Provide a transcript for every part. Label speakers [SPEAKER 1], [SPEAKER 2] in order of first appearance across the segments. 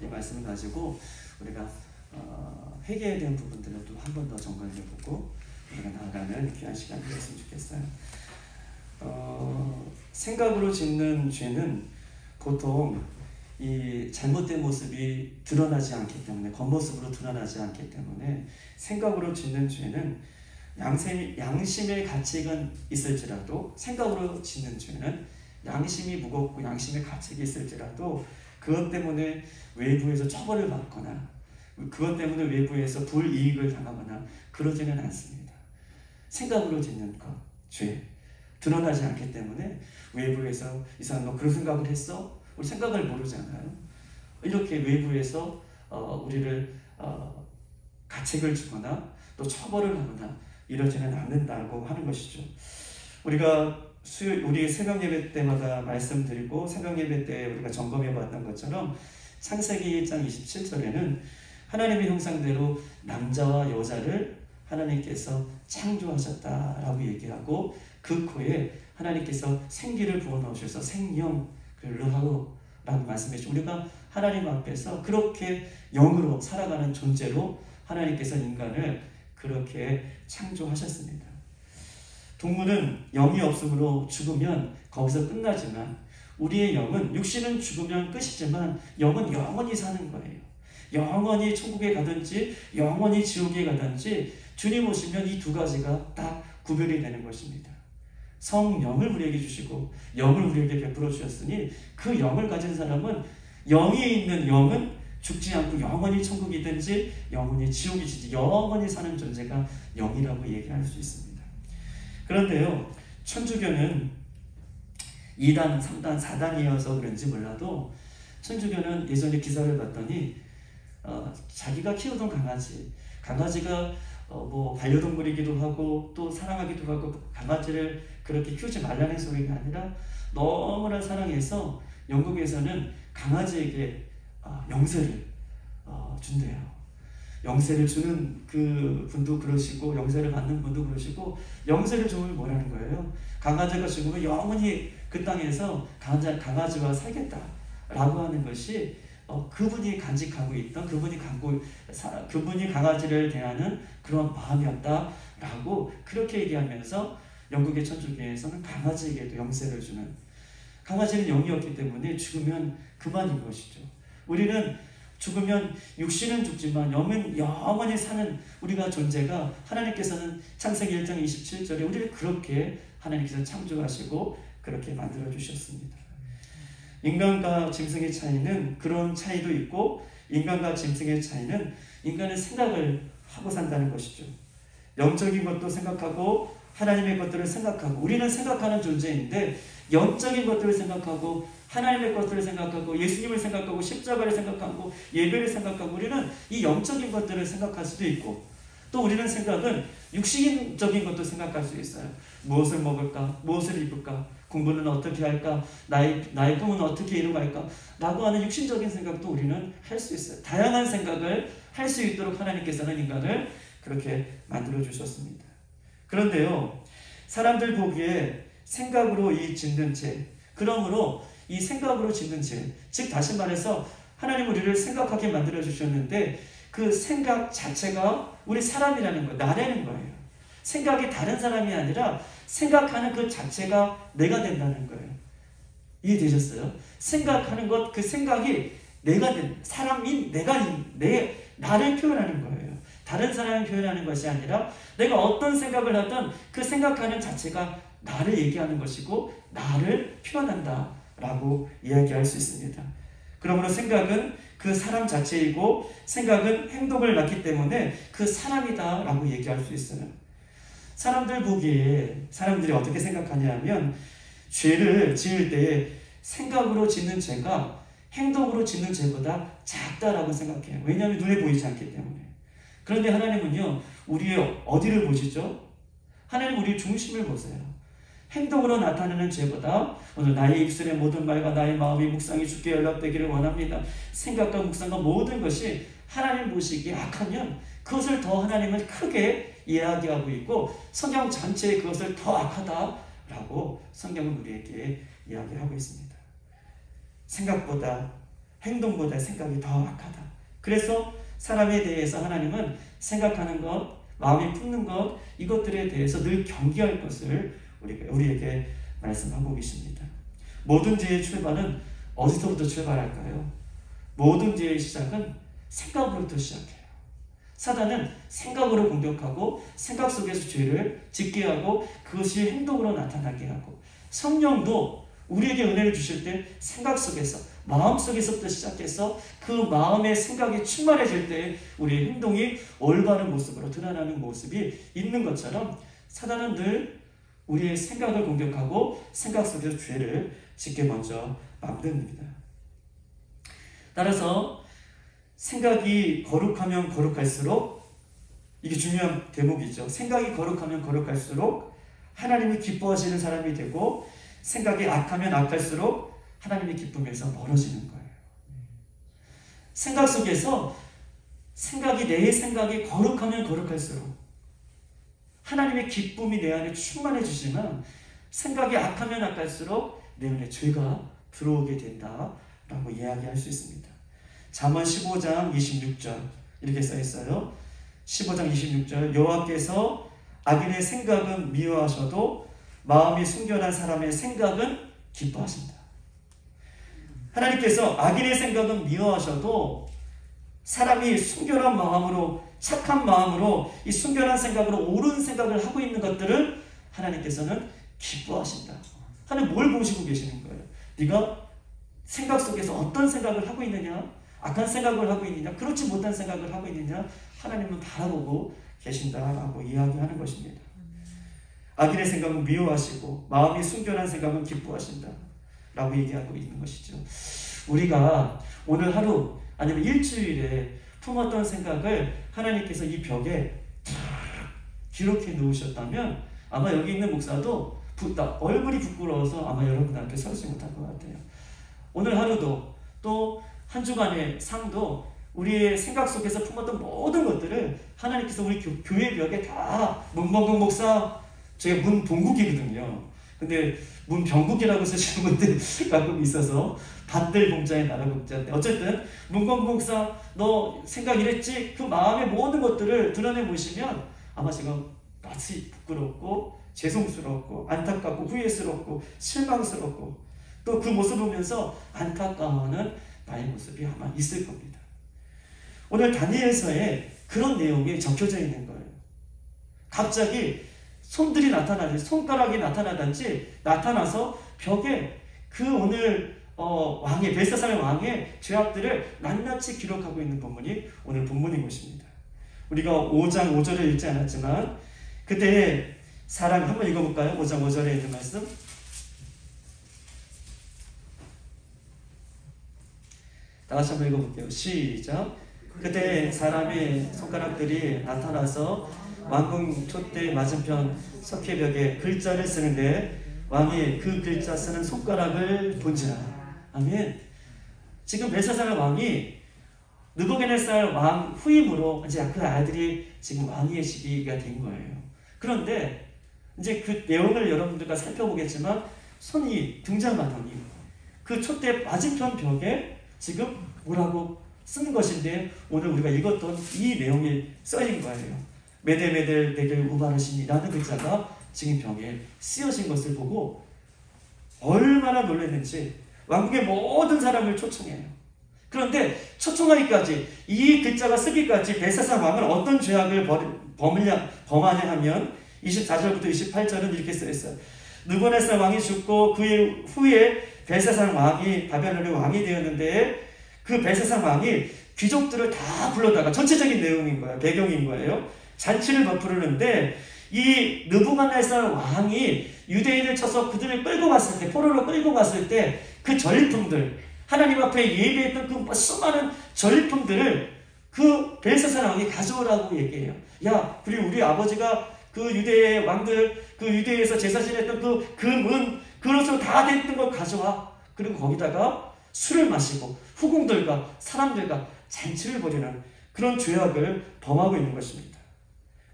[SPEAKER 1] 이 말씀을 가지고 우리가 회개에 대한 부분들을 또 한 번 더 점검해보고 우리가 나아가는 귀한 시간이 되었으면 좋겠어요. 생각으로 짓는 죄는 보통 이 잘못된 모습이 드러나지 않기 때문에, 겉모습으로 드러나지 않기 때문에 생각으로 짓는 죄는 양심의 가책이 있을지라도, 생각으로 짓는 죄는 양심이 무겁고 양심의 가책이 있을지라도 그것 때문에 외부에서 처벌을 받거나 그것 때문에 외부에서 불이익을 당하거나 그러지는 않습니다. 생각으로 짓는 것, 죄, 드러나지 않기 때문에 외부에서 이 사람 너 그런 생각을 했어? 우리 생각을 모르잖아요. 이렇게 외부에서 우리를 가책을 주거나 또 처벌을 하거나 이러지는 않는다고 하는 것이죠. 우리가 우리 새벽 예배 때마다 말씀드리고 새벽 예배 때 우리가 점검해 봤던 것처럼 창세기 1장 27절에는 하나님의 형상대로 남자와 여자를 하나님께서 창조하셨다라고 얘기하고 그 코에 하나님께서 생기를 부어넣으셔서 생명을 하고 라고 말씀해주시고, 우리가 하나님 앞에서 그렇게 영으로 살아가는 존재로 하나님께서 인간을 그렇게 창조하셨습니다. 동물은 영이 없으므로 죽으면 거기서 끝나지만 우리의 영은, 육신은 죽으면 끝이지만 영은 영원히 사는 거예요. 영원히 천국에 가든지 영원히 지옥에 가든지 주님 오시면 이 두 가지가 딱 구별이 되는 것입니다. 성령을 우리에게 주시고 영을 우리에게 베풀어 주셨으니 그 영을 가진 사람은, 영이 있는 영은 죽지 않고 영원히 천국이든지 영원히 지옥이든지 영원히 사는 존재가 영이라고 얘기할 수 있습니다. 그런데요, 천주교는 2단, 3단, 4단이어서 그런지 몰라도 천주교는 예전에 기사를 봤더니 자기가 키우던 강아지가 뭐 반려동물이기도 하고 또 사랑하기도 하고, 강아지를 그렇게 키우지 말라는 소리가 아니라 너무나 사랑해서 영국에서는 강아지에게 영세를 준대요. 영세를 주는 그 분도 그러시고 영세를 받는 분도 그러시고, 영세를 주면 뭐라는 거예요? 강아지가 죽으면 영원히 그 땅에서 강아지와 살겠다라고 하는 것이 그분이 간직하고 있던, 그분이 강아지를 대하는 그런 마음이었다라고 그렇게 얘기하면서 영국의 천주교에서는 강아지에게도 영세를 주는, 강아지는 영이었기 때문에 죽으면 그만인 것이죠. 우리는 죽으면 육신은 죽지만 영은 영원히 사는 우리가 존재가, 하나님께서는 창세기 1장 27절에 우리를 그렇게 하나님께서 창조하시고 그렇게 만들어 주셨습니다. 인간과 짐승의 차이는 그런 차이도 있고, 인간과 짐승의 차이는 인간은 생각을 하고 산다는 것이죠. 영적인 것도 생각하고 하나님의 것들을 생각하고, 우리는 생각하는 존재인데 영적인 것들을 생각하고 하나님의 것들을 생각하고 예수님을 생각하고 십자가를 생각하고 예배를 생각하고, 우리는 이 영적인 것들을 생각할 수도 있고, 또 우리는 생각은 육신적인 것도 생각할 수 있어요. 무엇을 먹을까? 무엇을 입을까? 공부는 어떻게 할까? 나의 꿈은 어떻게 이루갈까? 라고 하는 육신적인 생각도 우리는 할 수 있어요. 다양한 생각을 할 수 있도록 하나님께서는 인간을 그렇게 만들어 주셨습니다. 그런데요, 사람들 보기에 생각으로 이 짓는 죄, 그러므로 이 생각으로 짓는 죄, 즉 다시 말해서 하나님 우리를 생각하게 만들어 주셨는데 그 생각 자체가 우리 사람이라는 거예요. 나라는 거예요. 생각이 다른 사람이 아니라 생각하는 그 자체가 내가 된다는 거예요. 이해되셨어요? 생각하는 것, 그 생각이 내가 된, 사람인 나를 표현하는 거예요. 다른 사람을 표현하는 것이 아니라 내가 어떤 생각을 하든 그 생각하는 자체가 나를 얘기하는 것이고 나를 표현한다라고 이야기할 수 있습니다. 그러므로 생각은 그 사람 자체이고 생각은 행동을 낳기 때문에 그 사람이다라고 얘기할 수 있어요. 사람들 보기에 사람들이 어떻게 생각하냐면 죄를 지을 때에 생각으로 짓는 죄가 행동으로 짓는 죄보다 작다라고 생각해요. 왜냐하면 눈에 보이지 않기 때문에. 그런데 하나님은요, 우리의 어디를 보시죠? 하나님 우리의 중심을 보세요. 행동으로 나타내는 죄보다 오늘 나의 입술의 모든 말과 나의 마음이 묵상이 주께 연락되기를 원합니다. 생각과 묵상과 모든 것이 하나님 보시기에 악하면 그것을 더 하나님은 크게 이야기하고 있고 성경 전체에 그것을 더 악하다라고 성경은 우리에게 이야기하고 있습니다. 생각보다 행동보다 생각이 더 악하다. 그래서 사람에 대해서 하나님은 생각하는 것, 마음이 품는 것, 이것들에 대해서 늘 경계할 것을 우리에게 말씀하고 계십니다. 모든 죄의 출발은 어디서부터 출발할까요? 모든 죄의 시작은 생각으로부터 시작해요. 사단은 생각으로 공격하고 생각 속에서 죄를 짓게 하고 그것이 행동으로 나타나게 하고, 성령도 우리에게 은혜를 주실 때 생각 속에서, 마음 속에서부터 시작해서 그 마음의 생각이 충만해질 때 우리의 행동이 올바른 모습으로 드러나는 모습이 있는 것처럼, 사단은 늘 우리의 생각을 공격하고 생각 속에서 죄를 짓게 먼저 만듭니다. 따라서 생각이 거룩하면 거룩할수록, 이게 중요한 대목이죠. 생각이 거룩하면 거룩할수록 하나님이 기뻐하시는 사람이 되고, 생각이 악하면 악할수록 하나님의 기쁨에서 멀어지는 거예요. 생각 속에서 내 생각이 거룩하면 거룩할수록 하나님의 기쁨이 내 안에 충만해 주시면, 생각이 악하면 악할수록 내 안에 죄가 들어오게 된다라고 이야기할 수 있습니다. 잠언 15장 26절 이렇게 써 있어요. 15장 26절, 여호와께서 악인의 생각은 미워하셔도 마음이 순결한 사람의 생각은 기뻐하신다. 하나님께서 악인의 생각은 미워하셔도 사람이 순결한 마음으로, 착한 마음으로, 이 순결한 생각으로 옳은 생각을 하고 있는 것들을 하나님께서는 기뻐하신다. 하나님 뭘 보시고 계시는 거예요? 네가 생각 속에서 어떤 생각을 하고 있느냐? 악한 생각을 하고 있느냐? 그렇지 못한 생각을 하고 있느냐? 하나님은 바라보고 계신다라고 이야기하는 것입니다. 악인의 생각은 미워하시고 마음이 순결한 생각은 기뻐하신다 라고 얘기하고 있는 것이죠. 우리가 오늘 하루 아니면 일주일에 품었던 생각을 하나님께서 이 벽에 기록해 놓으셨다면 아마 여기 있는 목사도 얼굴이 부끄러워서 아마 여러분 앞에 서지 못할 것 같아요. 오늘 하루도 또 한 주간의 삶도 우리의 생각 속에서 품었던 모든 것들을 하나님께서 우리 교회 벽에 다, 문범국 목사, 제가 문봉국이거든요. 근데 문병국이라고 쓰시는 분들 가끔 있어서 밭들 공자에 나라 공자인데, 어쨌든 문범국 목사 너 생각 이랬지? 그 마음의 모든 것들을 드러내 보시면 아마 제가 낯이 부끄럽고 죄송스럽고 안타깝고 후회스럽고 실망스럽고 또 그 모습을 보면서 안타까워하는 나의 모습이 아마 있을 겁니다. 오늘 다니엘서에 그런 내용이 적혀져 있는 거예요. 갑자기 손들이 나타나든지 손가락이 나타나서 벽에 그 오늘 왕의 벨사살 왕의 죄악들을 낱낱이 기록하고 있는 본문이 오늘 본문인 것입니다. 우리가 5장 5절을 읽지 않았지만 그때 사람 한번 읽어볼까요? 5장 5절에 있는 말씀. 다 같이 한번 읽어볼게요. 시작. 그때 사람의 손가락들이 나타나서 왕궁 촛대 맞은편 석회벽에 글자를 쓰는데 왕이 그 글자 쓰는 손가락을 본지라. 아멘. 지금 벨사살 왕이 느부갓네살 왕 후임으로 이제 그 아들이 지금 왕위의 시기가 된 거예요. 그런데 이제 그 내용을 여러분들과 살펴보겠지만 손이 등장하더니 그 촛대 맞은편 벽에 지금 뭐라고 쓴 것인데 오늘 우리가 읽었던 이 내용이 써진 거예요. 메델메델 베겔 우바르신이라는 글자가 지금 벽에 쓰여진 것을 보고 얼마나 놀랐는지 왕국의 모든 사람을 초청해요. 그런데 초청하기까지, 이 글자가 쓰기까지 벨사살 왕은 어떤 죄악을 범하냐 하면 24절부터 28절은 이렇게 써있어요. 느부갓네살 왕이 죽고 그 후에 벨사살 왕이 바벨론의 왕이 되었는데 그 벨사살 왕이 귀족들을 다 불러다가, 전체적인 내용인 거예요. 배경인 거예요. 잔치를 베푸는데 이 느부갓네살 왕이 유대인을 쳐서 그들을 끌고 갔을 때, 포로로 끌고 갔을 때 그 전리품들, 하나님 앞에 예배했던 그 수많은 전리품들을 그 벨사살 왕이 가져오라고 얘기해요. 야, 그리고 우리 아버지가 그 유대의 왕들, 그 유대에서 제사 지냈던 그 금은 그릇으로 다 됐던 걸 가져와. 그리고 거기다가 술을 마시고 후궁들과 사람들과 잔치를 벌이는 그런 죄악을 범하고 있는 것입니다.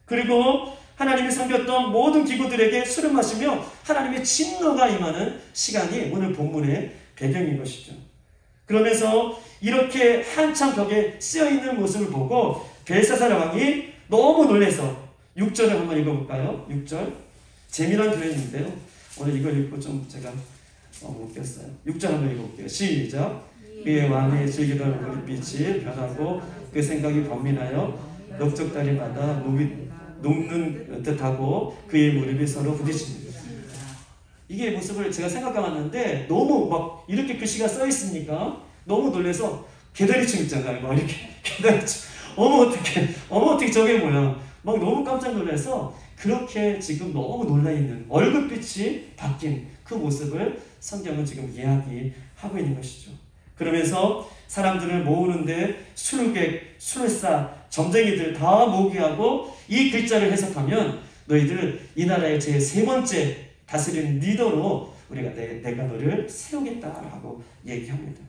[SPEAKER 1] 그리고 하나님이 섬겼던 모든 기구들에게 술을 마시며 하나님의 진노가 임하는 시간이 오늘 본문의 배경인 것이죠. 그러면서 이렇게 한참 벽에 쓰여있는 모습을 보고 벨사살 왕이 너무 놀라서 6절을 한번 읽어볼까요? 6절. 재미난 표현인데요. 오늘 이걸 읽고 좀 제가 못 꼈어요. 6절 한번 읽어볼게요. 시작. 그의 왕의 즐기던 눈빛이 변하고 그 생각이 번민하여 넓적다리 바다 녹는 듯하고 그의 무릎이 서로 부딪힙니다. 이게 모습을 제가 생각해봤는데 너무 막 이렇게 글씨가 써있으니까 너무 놀라서 개다리춤 있잖아요. 막 이렇게 개다리춤. 어머 어떻게 저게 뭐야. 막 너무 깜짝 놀라서 그렇게 지금 너무 놀라있는 얼굴빛이 바뀐 그 모습을 성경은 지금 이야기하고 있는 것이죠. 그러면서 사람들을 모으는데 술객, 술사, 점쟁이들 다 모으게 하고 이 글자를 해석하면 너희들 이 나라의 제 세 번째 다스리는 리더로 내가 너를 세우겠다라고 얘기합니다.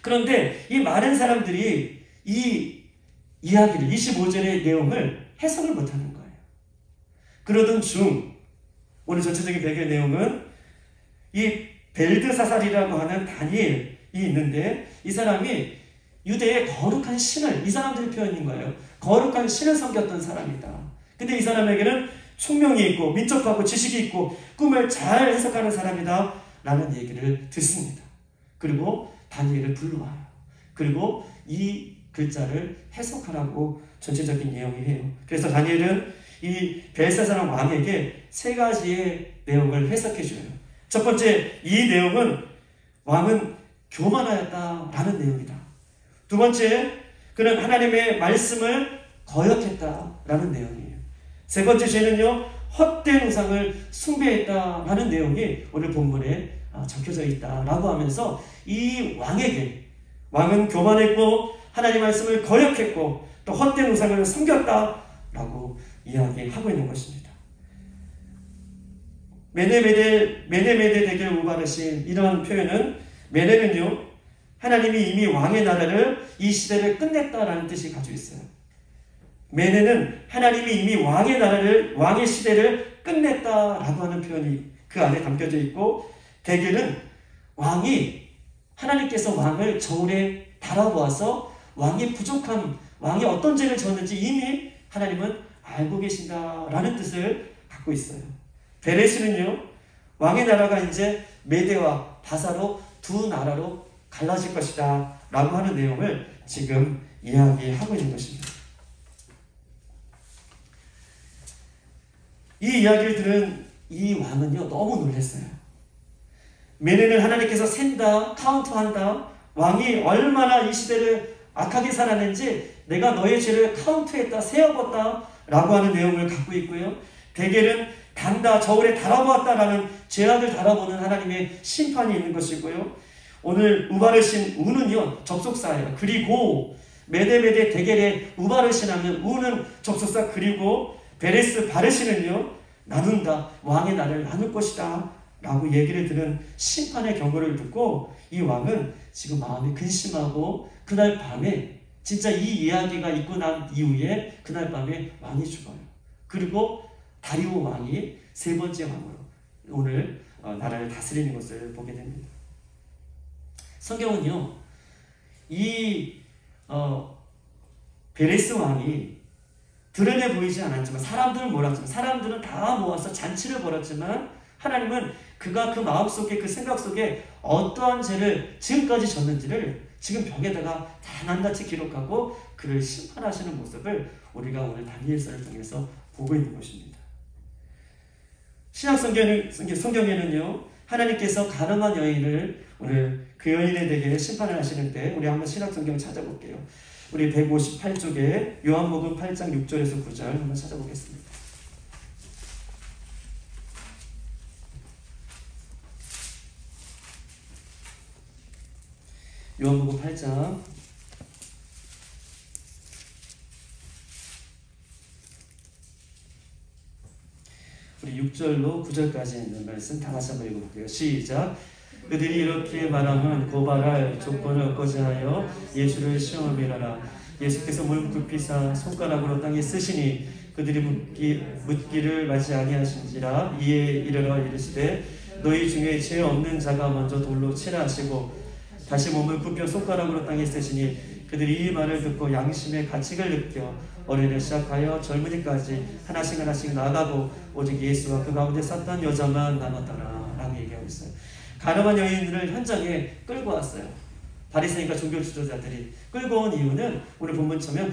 [SPEAKER 1] 그런데 이 많은 사람들이 이 이야기를 25절의 내용을 해석을 못하는 거예요. 그러던 중 오늘 전체적인 배경 내용은 이 벨드사살이라고 하는 다니엘이 있는데 이 사람이 유대의 거룩한 신을 이 사람들의 표현인 거예요. 거룩한 신을 섬겼던 사람이다. 근데 이 사람에게는 총명이 있고 민족하고 지식이 있고 꿈을 잘 해석하는 사람이다 라는 얘기를 듣습니다. 그리고 다니엘을 불러와요. 그리고 이 글자를 해석하라고 전체적인 내용이에요. 그래서 다니엘은 이 벨사살 왕에게 세 가지의 내용을 해석해 줘요. 첫 번째, 이 내용은 왕은 교만하였다라는 내용이다. 두 번째, 그는 하나님의 말씀을 거역했다라는 내용이에요. 세 번째 죄는요, 헛된 우상을 숭배했다라는 내용이 오늘 본문에 적혀져 있다라고 하면서 이 왕은 교만했고 하나님 말씀을 거역했고 또 헛된 우상을 섬겼다라고 이야기하고 있는 것입니다. 메네메데 대결 우바르신 이런 표현은 메네는요 하나님이 이미 왕의 나라를 이 시대를 끝냈다라는 뜻이 가지고 있어요. 메네는 하나님이 이미 왕의 시대를 끝냈다라고 하는 표현이 그 안에 담겨져 있고 대결은 하나님께서 왕을 저울에 달아보아서 왕이 어떤 죄를 졌는지 이미 하나님은 알고 계신다라는 뜻을 갖고 있어요. 베레스는요 왕의 나라가 이제 메대와 바사로 두 나라로 갈라질 것이다 라고 하는 내용을 지금 이야기하고 있는 것입니다. 이 이야기를 들은 이 왕은요 너무 놀랐어요. 메네는 하나님께서 센다, 카운트한다, 왕이 얼마나 이 시대를 악하게 살았는지 내가 너의 죄를 카운트했다, 세어봤다 라고 하는 내용을 갖고 있고요. 대겔은 단다, 저울에 달아보았다라는 죄악을 달아보는 하나님의 심판이 있는 것이고요. 오늘 우바르신 우는요 접속사예요. 그리고 메데메데 대겔의 우바르신 하면 우는 접속사, 그리고 베레스 바르신은요 나눈다, 왕의 나라를 나눌 것이다 라고 얘기를 들은 심판의 경고를 듣고 이 왕은 지금 마음이 근심하고 그날 밤에 진짜 이 이야기가 있고 난 이후에 그날 밤에 왕이 죽어요. 그리고 다리오 왕이 세 번째 왕으로 오늘 나라를 다스리는 것을 보게 됩니다. 성경은요 이 베레스 왕이 드러내 보이지 않았지만 사람들은 몰랐지만 사람들은 다 모아서 잔치를 벌였지만 하나님은 그가 그 마음속에 그 생각 속에 어떠한 죄를 지금까지 졌는지를 지금 벽에다가 다 낱낱이 기록하고 그를 심판하시는 모습을 우리가 오늘 다니엘서를 통해서 보고 있는 것입니다. 신약 성경에는요 하나님께서 가늠한 여인을 오늘 그 여인에 대해 심판을 하시는데 우리 한번 신약 성경을 찾아볼게요. 우리 158쪽에 요한복음 8장 6절에서 9절 한번 찾아보겠습니다. 요한복음 8장 우리 6절로 9절까지 있는 말씀 다 같이 한번 읽어볼게요. 시작. 그들이 이렇게 말하면 고발할 조건을 얻고자 하여 예수를 시험하라. 예수께서 물고 굽히사 손가락으로 땅에 쓰시니 그들이 묻기를 마치 아니하신지라. 이에 이르러 이르시되 너희 중에 죄 없는 자가 먼저 돌로 치라 하시고 다시 몸을 굽혀 손가락으로 땅에 쓰시니 그들이 이 말을 듣고 양심의 가책을 느껴 어린애 시작하여 젊은이까지 하나씩 나아가고 오직 예수와 그 가운데 섰던 여자만 남았더라 라고 얘기하고 있어요. 가늠한 여인을 현장에 끌고 왔어요. 바리새인과 종교 지도자들이 끌고 온 이유는 오늘 본문처럼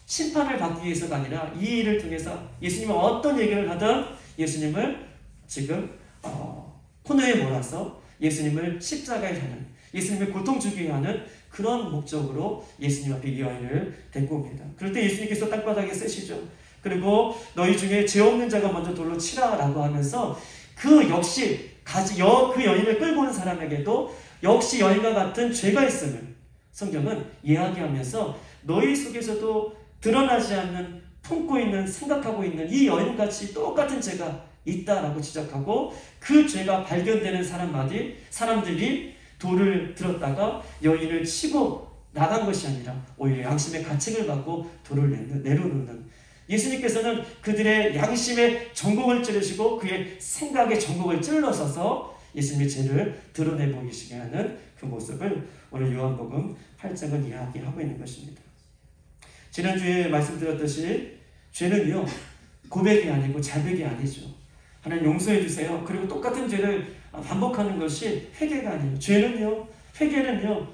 [SPEAKER 1] 심판을 받기 위해서가 아니라 이 일을 통해서 예수님은 어떤 얘기를 하든 예수님을 지금 코너에 몰아서 예수님을 십자가에 하는, 예수님을 고통 주게 하는 그런 목적으로 예수님 앞에 이 여인을 데리고 옵니다. 그럴 때 예수님께서 땅바닥에 쓰시죠. 그리고 너희 중에 죄 없는 자가 먼저 돌로 치라라고 하면서 그 역시 그 여인을 끌고 온 사람에게도 역시 여인과 같은 죄가 있음을 성경은 이야기하면서 너희 속에서도 드러나지 않는, 품고 있는, 생각하고 있는 이 여인같이 똑같은 죄가 있다라고 지적하고 그 죄가 발견되는 사람들이 돌을 들었다가 여인을 치고 나간 것이 아니라 오히려 양심의 가책을 받고 돌을 내려놓는, 예수님께서는 그들의 양심의 전곡을 찌르시고 그의 생각의 전곡을 찔러서서 예수님의 죄를 드러내 보이시게 하는 그 모습을 오늘 요한복음 8장은 이야기하고 있는 것입니다. 지난주에 말씀드렸듯이 죄는요 고백이 아니고 자백이 아니죠. 하나님 용서해 주세요. 그리고 똑같은 죄를 반복하는 것이 회개가 아니에요. 회개는요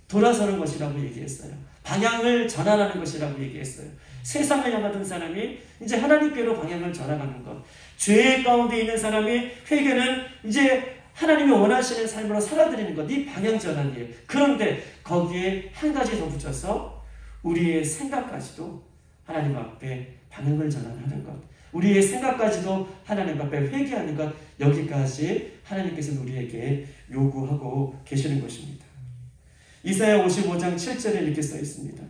[SPEAKER 1] 돌아서는 것이라고 얘기했어요. 방향을 전환하는 것이라고 얘기했어요. 세상을 향하던 사람이 이제 하나님께로 방향을 전환하는 것. 죄 가운데 있는 사람이 회개는 이제 하나님이 원하시는 삶으로 살아드리는 것. 이 방향 전환이에요. 그런데 거기에 한 가지 더 붙여서 우리의 생각까지도 하나님 앞에 방향을 전환하는 것. 우리의 생각까지도 하나님 앞에 회개하는 것. 여기까지 하나님께서는 우리에게 요구하고 계시는 것입니다. 이사야 55장 7절에 이렇게 써 있습니다.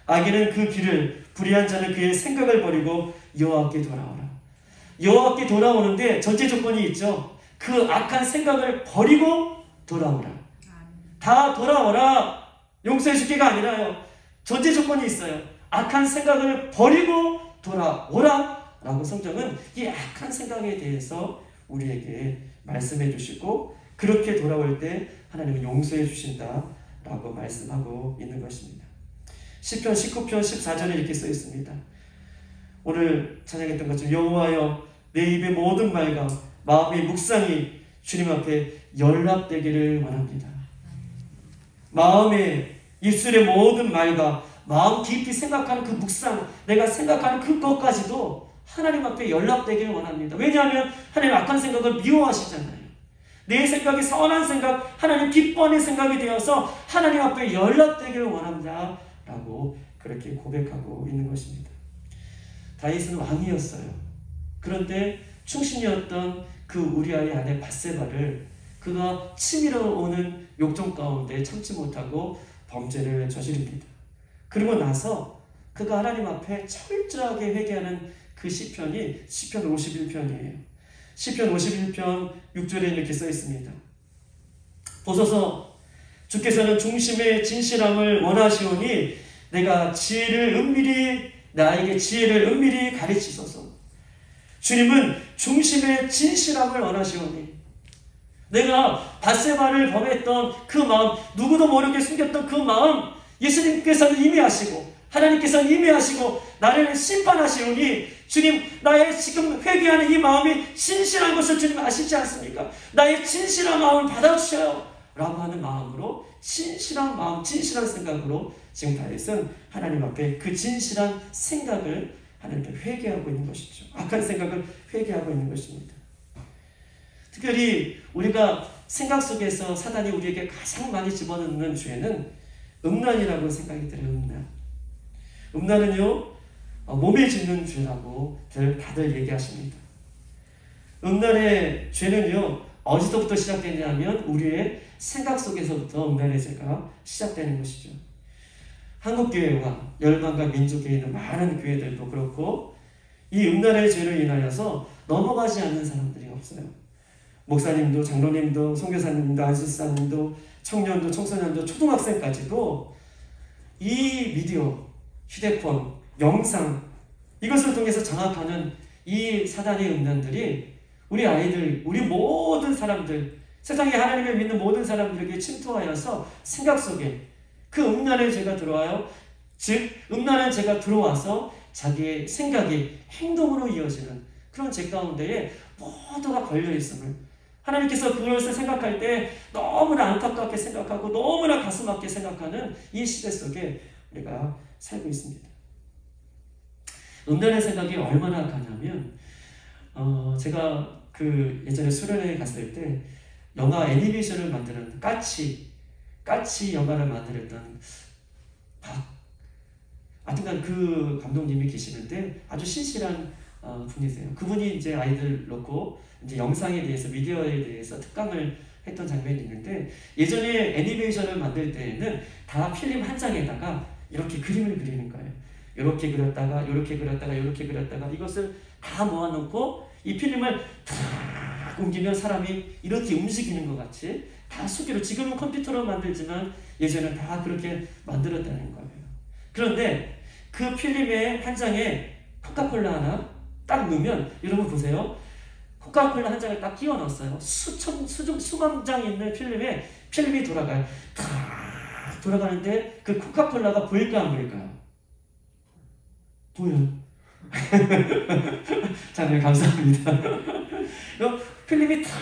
[SPEAKER 1] 악인은 그 길을, 불의한 자는 그의 생각을 버리고 여호와께 돌아오라. 여호와께 돌아오는데 전제 조건이 있죠. 그 악한 생각을 버리고 돌아오라. 다 돌아오라. 용서해 줄게가 아니라요. 전제 조건이 있어요. 악한 생각을 버리고 돌아오라 라고 성경은 이 악한 생각에 대해서 우리에게 말씀해 주시고 그렇게 돌아올 때 하나님은 용서해 주신다 라고 말씀하고 있는 것입니다. 시편 19편 14절에 이렇게 써 있습니다. 오늘 찬양했던 것처럼 여호와여 내 입의 모든 말과 마음의 묵상이 주님 앞에 연락되기를 원합니다. 마음의 입술의 모든 말과 마음 깊이 생각하는 그 묵상, 내가 생각하는 그것까지도 하나님 앞에 연락되기를 원합니다. 왜냐하면 하나님 악한 생각을 미워하시잖아요. 내 생각이 선한 생각, 하나님 기뻐하는 생각이 되어서 하나님 앞에 연락되기를 원합니다 라고 그렇게 고백하고 있는 것입니다. 다윗은 왕이었어요. 그런데 충신이었던 그 우리아의 아내 밧세바를 그가 치밀어 오는 욕정 가운데 참지 못하고 범죄를 저지릅니다. 그리고 나서 그가 하나님 앞에 철저하게 회개하는 그 시편이 시편 51편이에요. 시편 51편 6절에 이렇게 써 있습니다. 보소서 주께서는 중심의 진실함을 원하시오니 내가 나에게 지혜를 은밀히 가르치소서. 주님은 중심의 진실함을 원하시오니 내가 밧세바를 범했던 그 마음, 누구도 모르게 숨겼던 그 마음 예수님께서는 이미 아시고 하나님께서는 이미 아시고 나를 심판하시오니 주님 나의 지금 회개하는 이 마음이 진실한 것을 주님 아시지 않습니까? 나의 진실한 마음을 받아주셔요 라고 하는 마음으로 진실한 마음, 진실한 생각으로 지금 다윗은 하나님 앞에 그 진실한 생각을 하나님께 회개하고 있는 것이죠. 악한 생각을 회개하고 있는 것입니다. 특별히 우리가 생각 속에서 사단이 우리에게 가장 많이 집어넣는 죄는 음란이라고 생각이 들어요. 음란은요 몸에 짓는 죄라고 다들 얘기하십니다. 음란의 죄는요 어디서부터 시작되냐면 우리의 생각 속에서부터 음란의 죄가 시작되는 것이죠. 한국교회와 열방과 민족에 있는 많은 교회들도 그렇고 이 음란의 죄로 인하여서 넘어가지 않는 사람들이 없어요. 목사님도 장로님도 선교사님도 안수사님도 청년도 청소년도 초등학생까지도 이 미디어, 휴대폰, 영상 이것을 통해서 장악하는 이 사단의 음란들이 우리 아이들, 우리 모든 사람들 세상에 하나님을 믿는 모든 사람들에게 침투하여서 생각 속에 그 음란의 죄가 들어와요. 즉 음란한 죄가 들어와서 자기의 생각이 행동으로 이어지는 그런 죄 가운데에 모두가 걸려있음을 하나님께서 그것을 생각할 때 너무나 안타깝게 생각하고 너무나 가슴 아프게 생각하는 이 시대 속에 우리가 살고 있습니다. 음란의 생각이 얼마나 가냐면 제가 그 예전에 수련회에 갔을 때 영화 애니메이션을 만드는 까치 영화를 만들었던 하여튼간 그 감독님이 계시는데 아주 신실한 분이세요. 그분이 이제 아이들 놓고 이제 영상에 대해서 미디어에 대해서 특강을 했던 장면이 있는데 예전에 애니메이션을 만들 때에는 다 필름 한 장에다가 이렇게 그림을 그리는 거예요. 이렇게 그렸다가 이렇게 그렸다가 이렇게 그렸다가 이것을 다 모아놓고 이 필름을 탁 옮기면 사람이 이렇게 움직이는 것 같이 다 수기로 지금은 컴퓨터로 만들지만 예전에는 다 그렇게 만들었다는 거예요. 그런데 그 필름의 한 장에 코카콜라 하나 딱 넣으면 여러분 보세요. 코카콜라 한 장을 딱 끼워 넣었어요. 수만 장이 있는 필름에 필름이 돌아가요. 탁 돌아가는데 그 코카콜라가 보일까 안 보일까요? 보여요. 자, 네, 감사합니다. 필름이 탁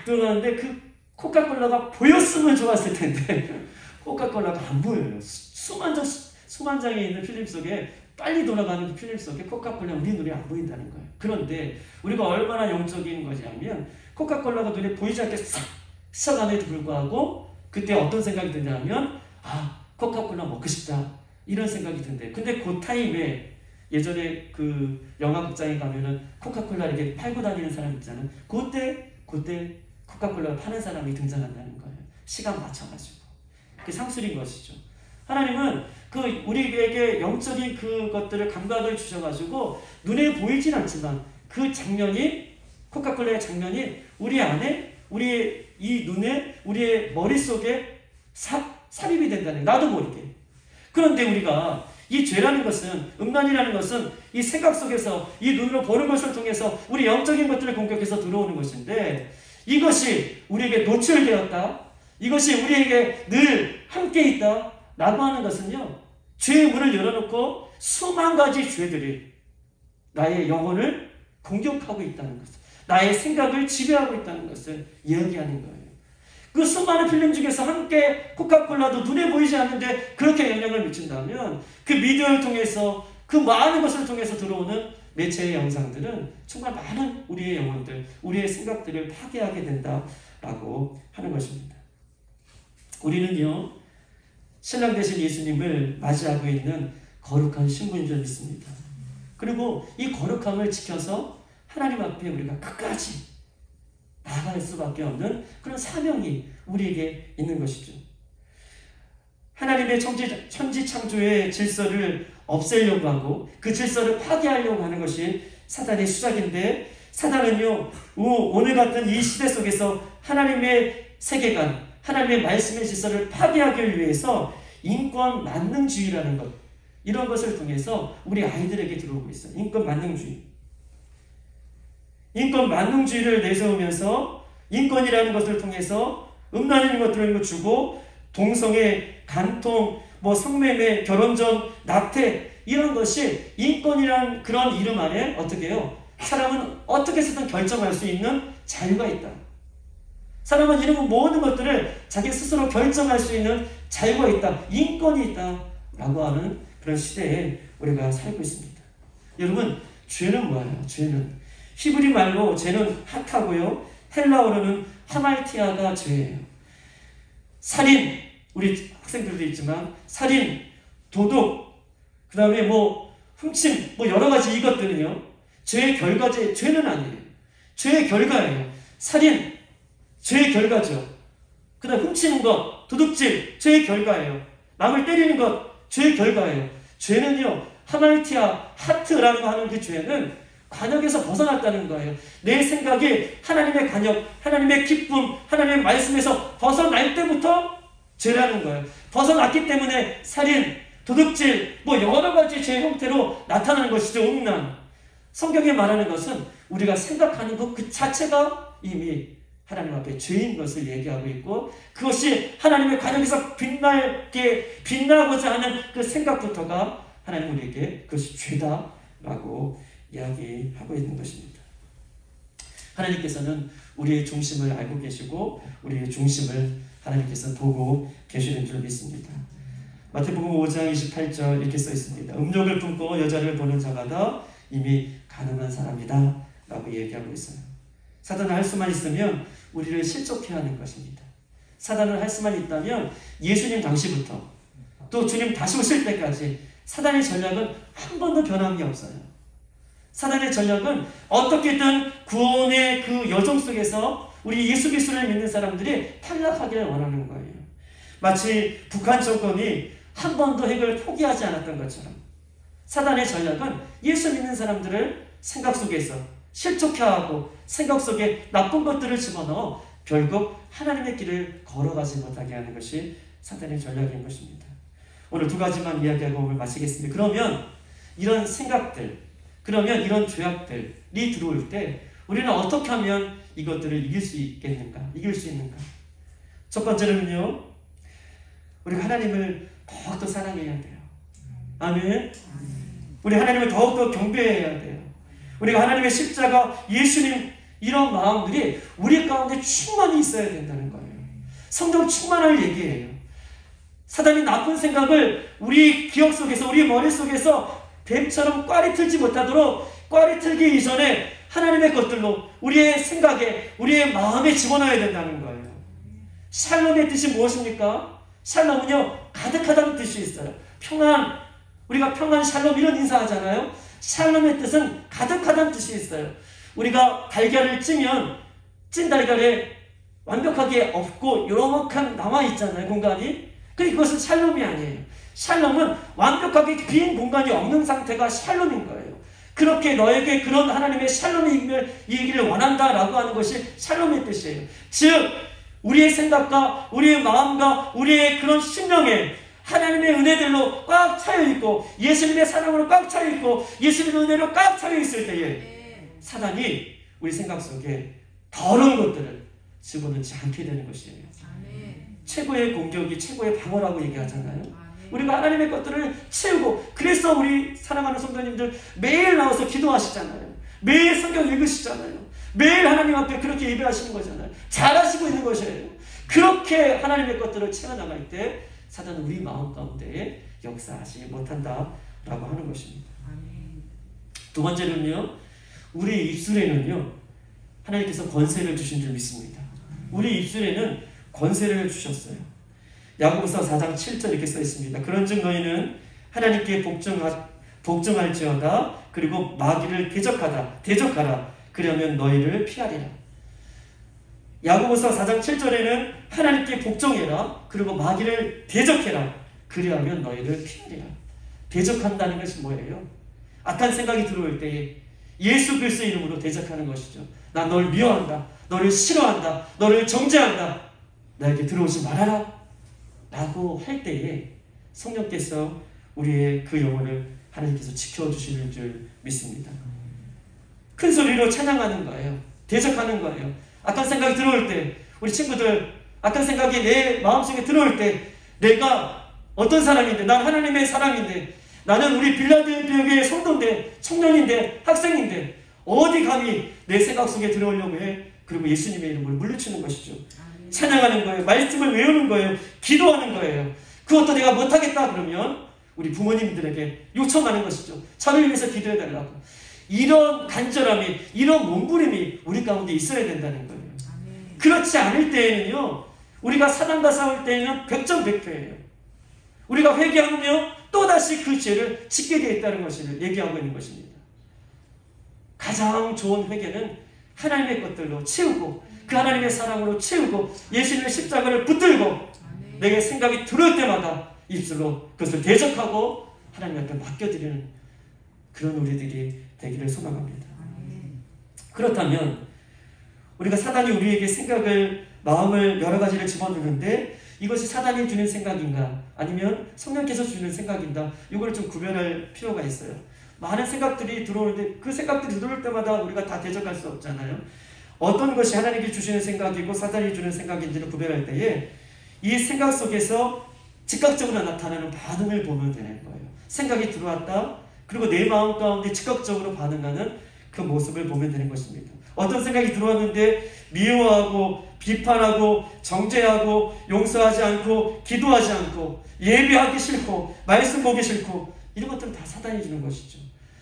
[SPEAKER 1] 들어가는데 그 코카콜라가 보였으면 좋았을 텐데 코카콜라가 안 보여요. 수만 장에 있는 필름 속에 빨리 돌아가는 그 필름 속에 코카콜라 우리 눈에 안 보인다는 거예요. 그런데 우리가 얼마나 영적인 거냐면 코카콜라가 눈에 보이지 않게 싹 스쳐감에도 불구하고 그때 어떤 생각이 드냐면 코카콜라 먹고 싶다 이런 생각이 든대. 근데 그 타임에 예전에 그 영화 극장에 가면은 코카콜라 이렇게 팔고 다니는 사람 있잖아요. 그때 코카콜라 파는 사람이 등장한다는 거예요. 시간 맞춰가지고. 그게 상술인 것이죠. 하나님은 그 우리에게 영적인 그것들을 감각을 주셔가지고 눈에 보이진 않지만 그 장면이 코카콜라의 장면이 우리 안에 우리의 이 눈에 우리의 머릿속에 삽입이 된다는 거예요. 나도 모르게. 그런데 우리가 이 죄라는 것은 음란이라는 것은 이 생각 속에서 이 눈으로 보는 것을 통해서 우리 영적인 것들을 공격해서 들어오는 것인데 이것이 우리에게 노출되었다. 이것이 우리에게 늘 함께 있다. 라고 하는 것은요. 죄의 문을 열어놓고 수만 가지 죄들이 나의 영혼을 공격하고 있다는 것. 나의 생각을 지배하고 있다는 것을 이야기하는 거예요. 그 수많은 필름 중에서 함께 코카콜라도 눈에 보이지 않는데 그렇게 영향을 미친다면 그 미디어를 통해서 그 많은 것을 통해서 들어오는 매체의 영상들은 정말 많은 우리의 영혼들, 우리의 생각들을 파괴하게 된다라고 하는 것입니다. 우리는요, 신랑 되신 예수님을 맞이하고 있는 거룩한 신부인 줄 믿습니다. 그리고 이 거룩함을 지켜서 하나님 앞에 우리가 끝까지 나아갈 수밖에 없는 그런 사명이 우리에게 있는 것이죠. 하나님의 천지 창조의 질서를 없애려고 하고 그 질서를 파괴하려고 하는 것이 사단의 수작인데 사단은요, 오늘 같은 이 시대 속에서 하나님의 세계관, 하나님의 말씀의 질서를 파괴하기 위해서 인권 만능주의라는 것, 이런 것을 통해서 우리 아이들에게 들어오고 있어요. 인권 만능주의. 인권 만능주의를 내세우면서 인권이라는 것을 통해서 음란인 것들을 주고 동성애, 간통, 성매매, 결혼전, 낙태 이런 것이 인권이라는 그런 이름 아래 어떻게 해요? 사람은 어떻게 해서든 결정할 수 있는 자유가 있다. 사람은 이런 모든 것들을 자기 스스로 결정할 수 있는 자유가 있다. 인권이 있다. 라고 하는 그런 시대에 우리가 살고 있습니다. 여러분, 죄는 뭐예요? 죄는 히브리 말로 죄는 핫하고요. 헬라어로는 하말티아가 죄예요. 살인, 우리 학생들도 있지만 살인, 도둑, 그 다음에 훔침, 여러 가지 이것들은요. 죄의 결과지, 죄는 아니에요. 죄의 결과예요. 살인, 죄의 결과죠. 그 다음 훔치는 것, 도둑질, 죄의 결과예요. 남을 때리는 것, 죄의 결과예요. 죄는요, 하말티아, 하트라고 하는 그 죄는 관역에서 벗어났다는 거예요. 내 생각이 하나님의 관역, 하나님의 기쁨, 하나님의 말씀에서 벗어날 때부터 죄라는 거예요. 벗어났기 때문에 살인, 도둑질, 여러 가지 죄의 형태로 나타나는 것이죠. 음란. 성경에 말하는 것은 우리가 생각하는 것 그 자체가 이미 하나님 앞에 죄인 것을 얘기하고 있고, 그것이 하나님의 가정에서 빛나고자 하는 그 생각부터가 하나님 우리에게 그것이 죄다라고 이야기하고 있는 것입니다. 하나님께서는 우리의 중심을 알고 계시고 우리의 중심을 하나님께서 보고 계시는 줄 믿습니다. 마태복음 5장 28절 이렇게 써 있습니다. 음욕을 품고 여자를 보는 자가 다 이미 가늠한 사람이다 라고 얘기하고 있어요. 사단은 할 수만 있으면 우리를 실족해야 하는 것입니다. 사단은 할 수만 있다면 예수님 당시부터 또 주님 다시 오실 때까지 사단의 전략은 한 번도 변한 게 없어요. 사단의 전략은 어떻게든 구원의 그 여정 속에서 우리 예수 그리스도를 믿는 사람들이 탈락하기를 원하는 거예요. 마치 북한 정권이 한 번도 핵을 포기하지 않았던 것처럼 사단의 전략은 예수 믿는 사람들을 생각 속에서 실족해 하고 생각 속에 나쁜 것들을 집어넣어 결국 하나님의 길을 걸어가지 못하게 하는 것이 사단의 전략인 것입니다. 오늘 두 가지만 이야기하고 오늘 마치겠습니다. 그러면 이런 생각들, 그러면 이런 죄악들이 들어올 때 우리는 어떻게 하면 이것들을 이길 수 있겠는가? 이길 수 있는가? 첫 번째는요, 우리가 하나님을 더욱더 사랑해야 돼요. 아멘. 우리 하나님을 더욱더 경배해야 돼요. 우리가 하나님의 십자가, 예수님, 이런 마음들이 우리 가운데 충만히 있어야 된다는 거예요. 성경 충만할 얘기예요. 사단이 나쁜 생각을 우리 기억 속에서, 우리 머릿속에서 뱀처럼 꽈리 틀지 못하도록 꽈리 틀기 이전에 하나님의 것들로 우리의 생각에, 우리의 마음에 집어넣어야 된다는 거예요. 샬롬의 뜻이 무엇입니까? 샬롬은요, 가득하다는 뜻이 있어요. 평안, 우리가 평안, 샬롬 이런 인사하잖아요. 샬롬의 뜻은 가득하다는 뜻이 있어요. 우리가 달걀을 찌면 찐 달걀에 완벽하게 없고 요렇게 남아있잖아요, 공간이. 그런데 그것은 샬롬이 아니에요. 샬롬은 완벽하게 빈 공간이 없는 상태가 샬롬인 거예요. 그렇게 너에게 그런 하나님의 샬롬의 이기를 원한다라고 하는 것이 샬롬의 뜻이에요. 즉 우리의 생각과 우리의 마음과 우리의 그런 심령에 하나님의 은혜들로 꽉 차여있고 예수님의 사랑으로 꽉 차여있고 예수님의 은혜로 꽉 차여있을 때에 사단이 우리 생각 속에 더러운 것들을 집어넣지 않게 되는 것이에요. 최고의 공격이 최고의 방어라고 얘기하잖아요. 우리가 하나님의 것들을 채우고, 그래서 우리 사랑하는 성도님들 매일 나와서 기도하시잖아요. 매일 성경 읽으시잖아요. 매일 하나님 앞에 그렇게 예배하시는 거잖아요. 잘하시고 있는 것이에요. 그렇게 하나님의 것들을 채워나갈 때 사단은 우리 마음 가운데 역사하지 못한다라고 하는 것입니다. 두 번째는요, 우리 입술에는요 하나님께서 권세를 주신 줄 믿습니다. 우리 입술에는 권세를 주셨어요. 야고보서 4장 7절 이렇게 써 있습니다. 그런즉 너희는 하나님께 복종할지어다. 그리고 마귀를 대적하라. 그러면 너희를 피하리라. 야고보서 4장 7절에는 하나님께 복종해라. 그리고 마귀를 대적해라. 그리하면 너희를 피하리라. 대적한다는 것이 뭐예요? 악한 생각이 들어올 때에 예수 그리스도의 이름으로 대적하는 것이죠. 나 널 미워한다. 너를 싫어한다. 너를 정죄한다. 나에게 들어오지 말아라. 라고 할 때에 성령께서 우리의 그 영혼을 하나님께서 지켜주시는 줄 믿습니다. 큰 소리로 찬양하는 거예요. 대적하는 거예요. 악한 생각이 들어올 때, 우리 친구들 악한 생각이 내 마음속에 들어올 때, 내가 어떤 사람인데, 난 하나님의 사람인데, 나는 우리 빌라델비아 교회의 성도인데, 청년인데, 학생인데 어디 감히 내 생각 속에 들어오려고 해. 그리고 예수님의 이름을 물리치는 것이죠. 찬양하는 거예요. 말씀을 외우는 거예요. 기도하는 거예요. 그것도 내가 못하겠다 그러면 우리 부모님들에게 요청하는 것이죠. 저를 위해서 기도해달라고. 이런 간절함이, 이런 몸부림이 우리 가운데 있어야 된다는 거예요. 그렇지 않을 때에는요, 우리가 사단과 싸울 때에는 백전백패예요. 우리가 회개하면요 또다시 그 죄를 짓게 되어 있다는 것을 얘기하고 있는 것입니다. 가장 좋은 회개는 하나님의 것들로 채우고, 그 하나님의 사랑으로 채우고, 예수님의 십자가를 붙들고, 내게 생각이 들어올 때마다 입술로 그것을 대적하고 하나님 앞에 맡겨드리는 그런 우리들이 되기를 소망합니다. 그렇다면 우리가 사단이 우리에게 생각을, 마음을 여러 가지를 집어넣는데 이것이 사단이 주는 생각인가 아니면 성령께서 주는 생각인가, 이걸 좀 구별할 필요가 있어요. 많은 생각들이 들어오는데 그 생각들이 들어올 때마다 우리가 다 대적할 수 없잖아요. 어떤 것이 하나님께 주시는 생각이고 사단이 주는 생각인지를 구별할 때에 이 생각 속에서 즉각적으로 나타나는 반응을 보면 되는 거예요. 생각이 들어왔다. 그리고 내 마음 가운데 즉각적으로 반응하는 그 모습을 보면 되는 것입니다. 어떤 생각이 들어왔는데 미워하고 비판하고 정죄하고 용서하지 않고 기도하지 않고 예배하기 싫고 말씀 보기 싫고 이런 것들은 다 사단이 주는 것이죠.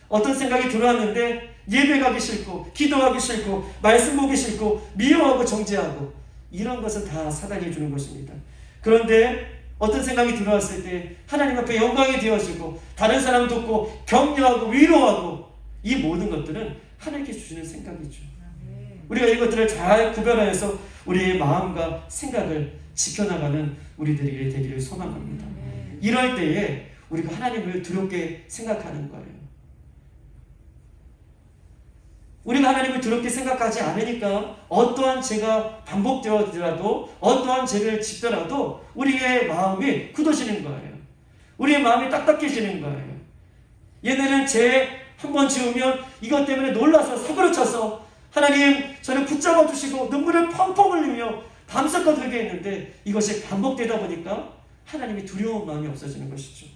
[SPEAKER 1] 어떤 생각이 들어왔는데 예배 가기 싫고 기도하기 싫고 말씀 보기 싫고 미워하고 정죄하고 이런 것은 다 사단이 주는 것입니다. 그런데 어떤 생각이 들어왔을 때 하나님 앞에 영광이 되어지고 다른 사람 돕고 격려하고 위로하고 이 모든 것들은 하나님께 주시는 생각이죠. 우리가 이것들을 잘 구별하여서 우리의 마음과 생각을 지켜나가는 우리들이 되기를 소망합니다. 이럴 때에 우리가 하나님을 두렵게 생각하는 거예요. 우리가 하나님을 두렵게 생각하지 않으니까 어떠한 죄가 반복되어지더라도 어떠한 죄를 짓더라도 우리의 마음이 굳어지는 거예요. 우리의 마음이 딱딱해지는 거예요. 얘네는 죄 한 번 지으면 이것 때문에 놀라서 사부러쳐서 하나님 저를 붙잡아 주시고 눈물을 펑펑 흘리며 밤새껏 회개했는데 이것이 반복되다 보니까 하나님이 두려운 마음이 없어지는 것이죠.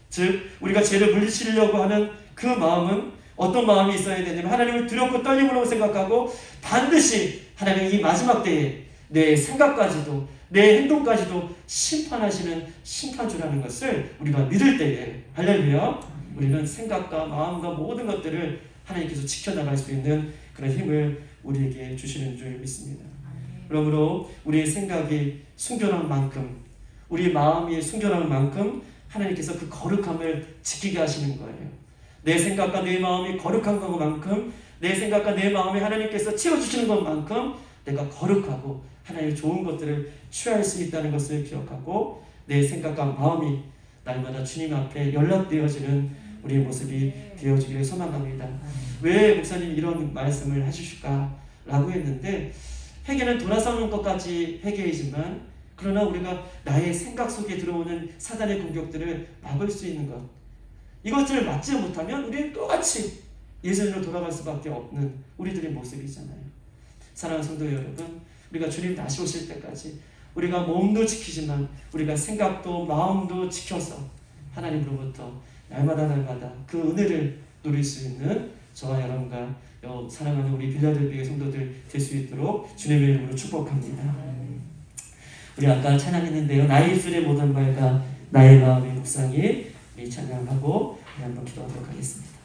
[SPEAKER 1] 즉 우리가 죄를 물리치려고 하는 그 마음은 어떤 마음이 있어야 되냐면 하나님을 두렵고 떨림으로 생각하고 반드시 하나님이 이 마지막 때에 내 생각까지도 내 행동까지도 심판하시는 심판주라는 것을 우리가 믿을 때에 할렐루야 우리는 생각과 마음과 모든 것들을 하나님께서 지켜나갈 수 있는 그런 힘을 우리에게 주시는 줄 믿습니다. 그러므로 우리의 생각이 순결한 만큼 우리 마음이 순결한 만큼 하나님께서 그 거룩함을 지키게 하시는 거예요. 내 생각과 내 마음이 거룩한 것만큼 내 생각과 내 마음이 하나님께서 채워주시는 것만큼 내가 거룩하고 하나님의 좋은 것들을 취할 수 있다는 것을 기억하고 내 생각과 마음이 날마다 주님 앞에 연락되어지는 우리의 모습이 되어지기를 소망합니다. 왜 목사님 이런 말씀을 해주실까? 라고 했는데 회개는 돌아서는 것까지 회개이지만 그러나 우리가 나의 생각 속에 들어오는 사단의 공격들을 막을 수 있는 것 이것들을 막지 못하면 우리는 똑같이 예전으로 돌아갈 수밖에 없는 우리들의 모습이잖아요. 사랑하는 성도 여러분 우리가 주님 다시 오실 때까지 우리가 몸도 지키지만 우리가 생각도 마음도 지켜서 하나님으로부터 날마다 그 은혜를 누릴 수 있는 저와 여러분과 사랑하는 우리 빌라델비아 성도들 될 수 있도록 주님의 이름으로 축복합니다. 우리 아까 찬양했는데요. 나의 입술의 모든 말과 나의 마음의 묵상이 우리 찬양하고 한번 기도하도록 하겠습니다.